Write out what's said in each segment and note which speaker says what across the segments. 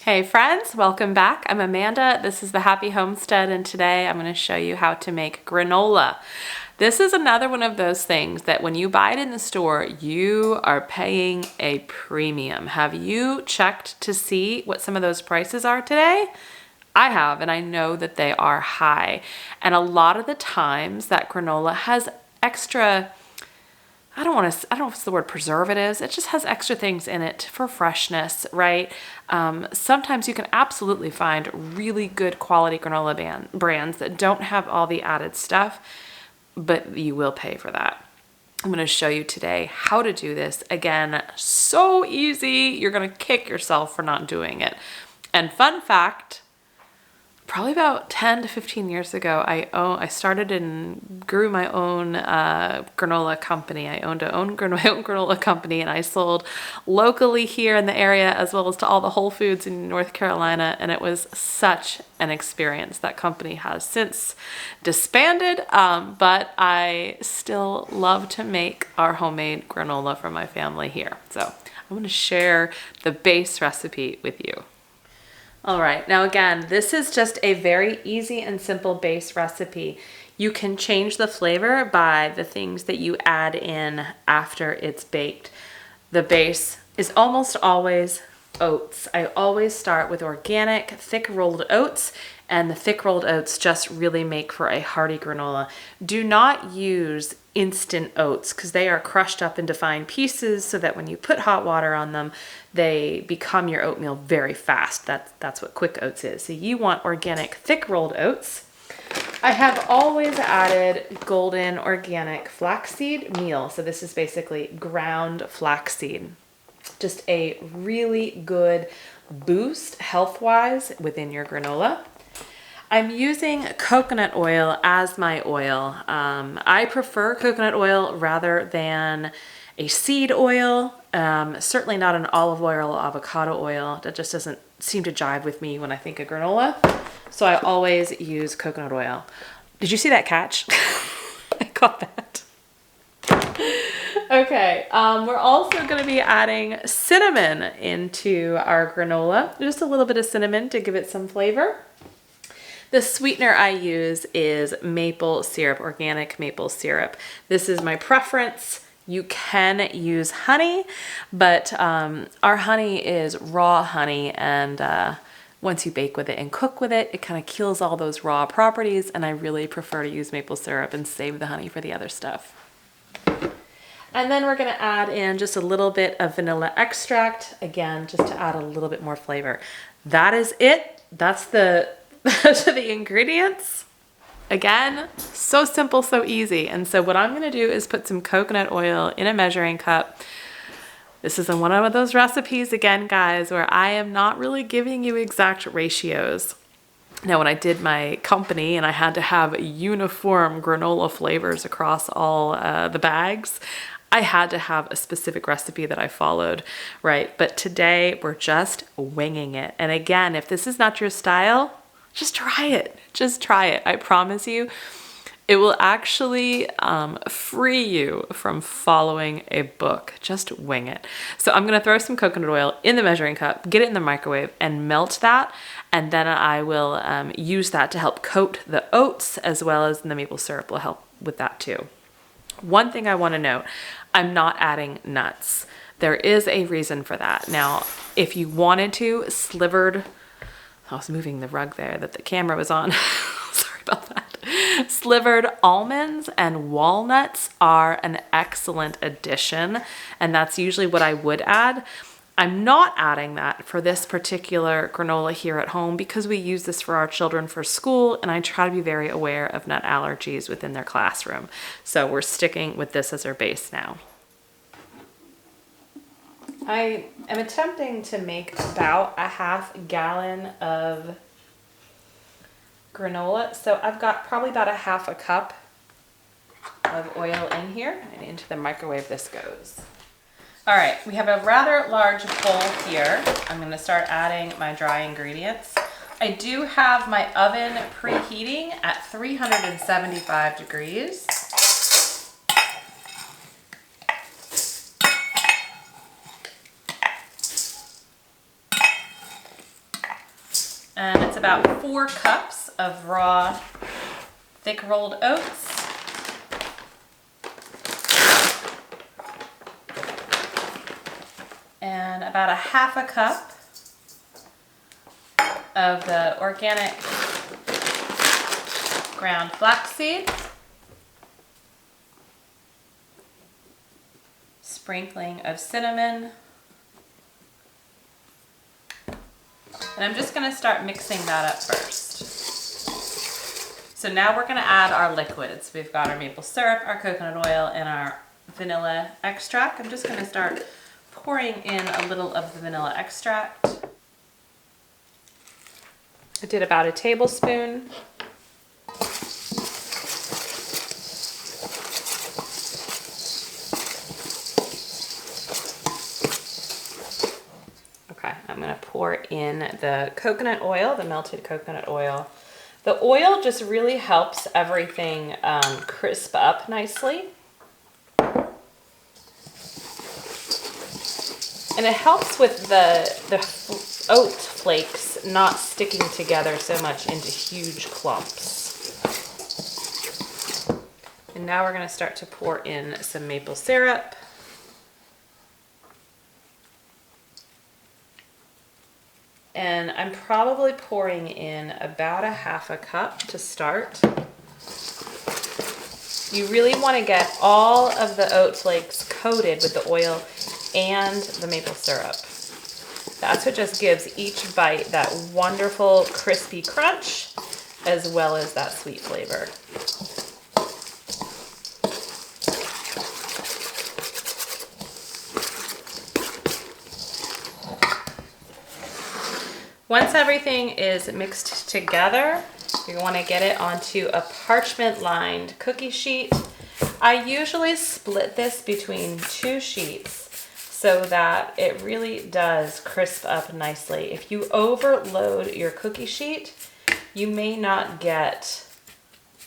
Speaker 1: Hey friends, welcome back. I'm Amanda. This is the Happy Homestead, and today I'm going to show you how to make granola. This is another one of those things that when you buy it in the store, you are paying a premium. Have you checked to see what some of those prices are today? I have, and I know that they are high. And a lot of the times that granola has extra, I don't know if it's the word preservatives. It just has extra things in it for freshness, right? Sometimes you can absolutely find really good quality granola brands that don't have all the added stuff, but you will pay for that. I'm going to show you today how to do this. Again, so easy. You're going to kick yourself for not doing it. And fun fact, probably about 10 to 15 years ago, I started and grew my own granola company. I owned my own granola company, and I sold locally here in the area as well as to all the Whole Foods in North Carolina, and it was such an experience. That company has since disbanded, but I still love to make our homemade granola for my family here. So I'm going to share the base recipe with you. All right, now again, this is just a very easy and simple base recipe. You can change the flavor by the things that you add in after it's baked. The base is almost always oats. I always start with organic, thick rolled oats, and the thick rolled oats just really make for a hearty granola. Do not use instant oats because they are crushed up into fine pieces so that when you put hot water on them, they become your oatmeal very fast. That's what quick oats is. So you want organic, thick rolled oats. I have always added golden organic flaxseed meal. So this is basically ground flaxseed. Just a really good boost health-wise within your granola. I'm using coconut oil as my oil. I prefer coconut oil rather than a seed oil. Certainly not an olive oil or avocado oil. That just doesn't seem to jive with me when I think of granola. So I always use coconut oil. Did you see that catch? I caught that. Okay, we're also going to be adding cinnamon into our granola. Just a little bit of cinnamon to give it some flavor. The sweetener I use is maple syrup, organic maple syrup. This is my preference. You can use honey, but our honey is raw honey, and once you bake with it and cook with it, it kind of kills all those raw properties, and I really prefer to use maple syrup and save the honey for the other stuff. And then we're going to add in just a little bit of vanilla extract, again, just to add a little bit more flavor. That is it. That's the ingredients. Again, so simple, so easy. And so what I'm going to do is put some coconut oil in a measuring cup. This is one of those recipes, again, guys, where I am not really giving you exact ratios. Now, when I did my company and I had to have uniform granola flavors across all the bags, I had to have a specific recipe that I followed, right? But today we're just winging it. And again, if this is not your style, just try it. Just try it. I promise you, it will actually free you from following a book. Just wing it. So I'm going to throw some coconut oil in the measuring cup, get it in the microwave, and melt that. And then I will use that to help coat the oats, as well as the maple syrup will help with that too. One thing I want to note, I'm not adding nuts. There is a reason for that. Now, if you wanted to, slivered, I was moving the rug there that the camera was on. Sorry about that. Slivered almonds and walnuts are an excellent addition, and that's usually what I would add. I'm not adding that for this particular granola here at home because we use this for our children for school, and I try to be very aware of nut allergies within their classroom. So we're sticking with this as our base now. I am attempting to make about a half gallon of granola. So I've got probably about a half a cup of oil in here, and into the microwave this goes. All right, we have a rather large bowl here. I'm going to start adding my dry ingredients. I do have my oven preheating at 375 degrees. And it's about 4 cups of raw, thick rolled oats. And about a 1/2 cup of the organic ground flaxseed. Sprinkling of cinnamon. And I'm just going to start mixing that up first. So now we're going to add our liquids. We've got our maple syrup, our coconut oil, and our vanilla extract. I'm just going to start pouring in a little of the vanilla extract. I did about a tablespoon. Okay, I'm going to pour in the coconut oil, the melted coconut oil. The oil just really helps everything crisp up nicely. And it helps with the oat flakes not sticking together so much into huge clumps. And now we're going to start to pour in some maple syrup. And I'm probably pouring in about a 1/2 cup to start. You really want to get all of the oat flakes coated with the oil and the maple syrup. That's what just gives each bite that wonderful crispy crunch as well as that sweet flavor. Once everything is mixed together, you want to get it onto a parchment-lined cookie sheet. I usually split this between 2 sheets so that it really does crisp up nicely. If you overload your cookie sheet, you may not get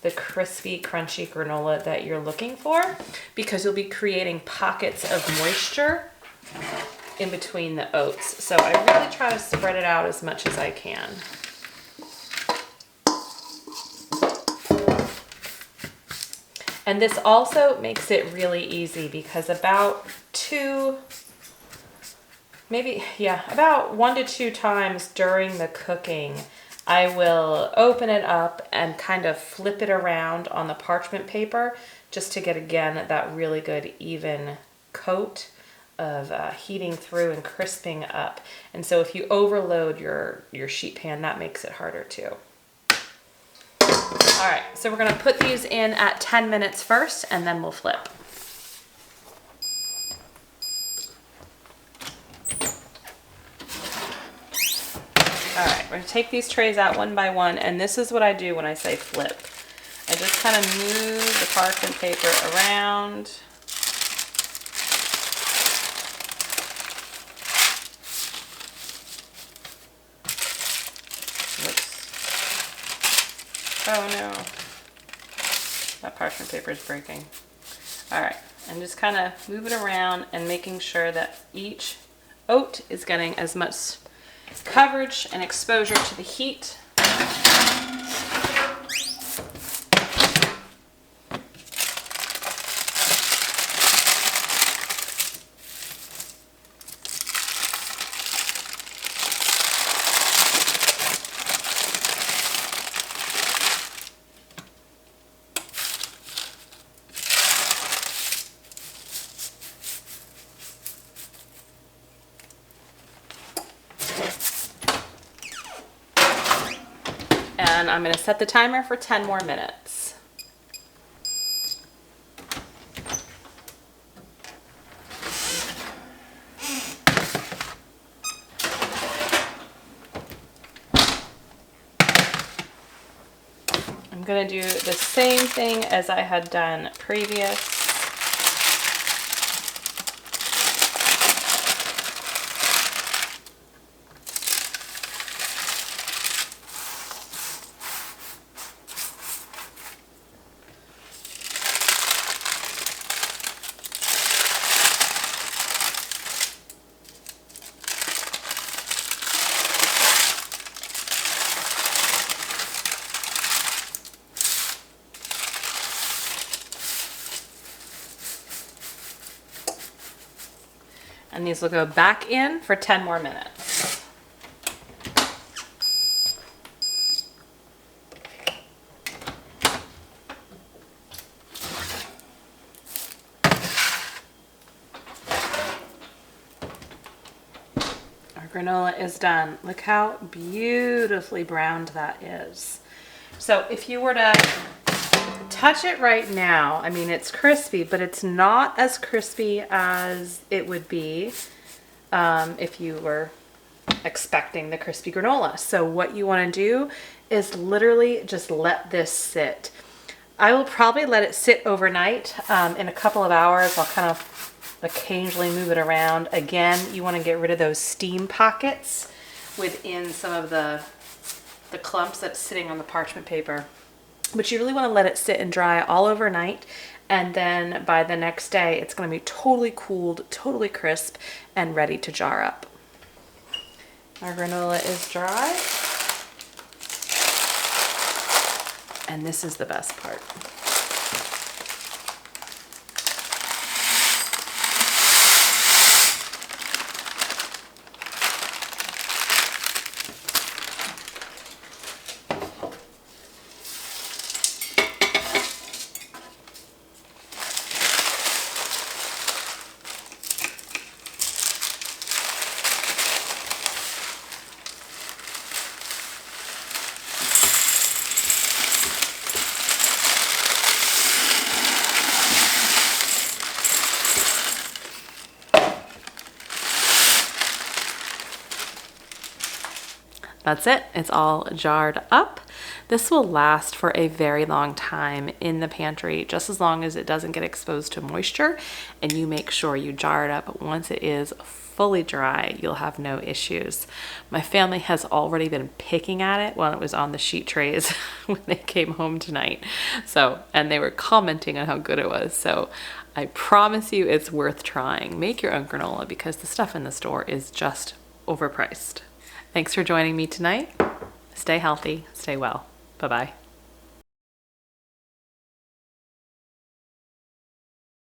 Speaker 1: the crispy, crunchy granola that you're looking for because you'll be creating pockets of moisture in between the oats. So I really try to spread it out as much as I can. And this also makes it really easy because about 1 to 2 times during the cooking, I will open it up and kind of flip it around on the parchment paper just to get, again, that really good even coat of heating through and crisping up. And so if you overload your sheet pan, that makes it harder too. All right, so we're gonna put these in at 10 minutes first and then we'll flip. All right, we're gonna take these trays out one by one, and this is what I do when I say flip. I just kind of move the parchment paper around. Oh no, that parchment paper is breaking. All right, and just kind of move it around and making sure that each oat is getting as much coverage and exposure to the heat. And I'm going to set the timer for 10 more minutes. I'm going to do the same thing as I had done previous. And these will go back in for 10 more minutes. Our granola is done. Look how beautifully browned that is. So if you were to touch it right now, I mean, it's crispy, but it's not as crispy as it would be if you were expecting the crispy granola. So what you want to do is literally just let this sit. I will probably let it sit overnight. In a couple of hours, I'll kind of occasionally move it around. Again, you want to get rid of those steam pockets within some of the clumps that's sitting on the parchment paper. But you really want to let it sit and dry all overnight, and then by the next day it's going to be totally cooled, totally crisp, and ready to jar up. Our granola is dry, and this is the best part. That's it. It's all jarred up. This will last for a very long time in the pantry, just as long as it doesn't get exposed to moisture, and you make sure you jar it up. Once it is fully dry, you'll have no issues. My family has already been picking at it while it was on the sheet trays when they came home tonight. And they were commenting on how good it was. So I promise you it's worth trying. Make your own granola because the stuff in the store is just overpriced. Thanks for joining me tonight. Stay healthy, stay well. Bye-bye.